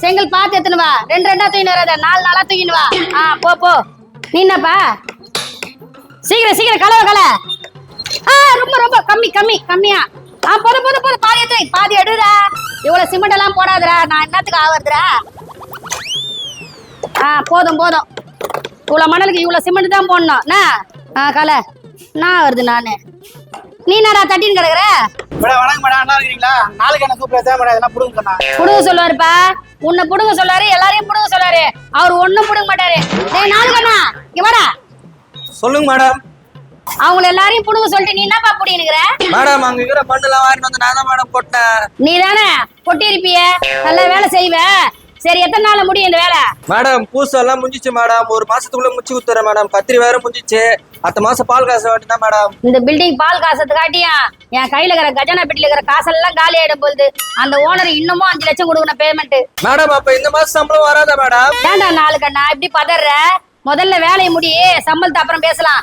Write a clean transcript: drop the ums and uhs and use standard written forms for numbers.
செங்கல் பார்த்து எத்தனை வா, ரெண்டு ரெண்டா தூக்கின்னு வராத, 4 நாளா தூக்கின்னு வா. போ போ. நீ என்னப்பா சீக்கிரம் சீக்கிரம் கலை. ரொம்ப ரொம்ப கம்மியா. போதும் பாதி எடுத்து, பாதி எடுடா. இவ்வளவு சிமெண்ட் எல்லாம் போடாதடா, நான் என்னத்துக்கு ஆவறதுடா. போதும் இவ்வளவு மணலுக்கு இவ்வளவு சிமெண்ட் தான் போடணும். என்ன கலை நான் வருது. நானு நீ என்னடா தட்டின்னு கிடக்குற? வணக்கம் மேடம், நல்லா இருக்கீங்களா? நாளைக்கு என்ன கூப்பிடுறேன் மேடம், இதெல்லாம் புடுங்க சொன்னா. புடுங்க சொல்லுவாருப்பா, உன்னை புடுங்க சொல்லுவாரு, எல்லாரையும் புடுங்க சொல்லுவாரு. அவர் ஒண்ணும் புடுங்க மாட்டாரு. டேய் நாளுக்கண்ணா இங்க வாடா. சொல்லுங்க மேடம். அவங்கள எல்லாரையும் புடுங்க சொல்லிட்டு நீ என்னப்பா புடிங்கிற? மேடம் அங்க இருக்கிற மண்ணெல்லாம் வாரிட்டு வந்து நான் தான் மேடம் போட்டேன். நீ தானே பொட்டி இருப்பிய, நல்ல வேலை செய்வ. சரி எத்தனை நாள்ல முடியும் இந்த வேலை? மேடம் பூசெல்லாம் முடிஞ்சிச்சு மேடம், 1 மாசத்துக்குள்ள முடிச்சு கொடுத்துறேன் மேடம். கத்திரி வேற முடிஞ்சிச்சு, அடுத்த மாசம் பால் காசு வேண்டிதான் மேடம். இந்த பில்டிங் பால் காசத்து காட்டியா என் கையில இருக்கிற கஜானா பெட்டில இருக்கிற காசெல்லாம் காலி ஆயிடும் போகுது. அந்த ஓனர் இன்னமும் 5 லட்சம் கொடுக்கணும் பேமெண்ட். மேடம் அப்ப இந்த மாசம் சம்பளம் வராதா மேடம்? ஏன்டா நாளுக்கண்ணா இப்படி பதற? முதல்ல வேலையை முடி, சம்பளத்தை அப்புறம் பேசலாம்.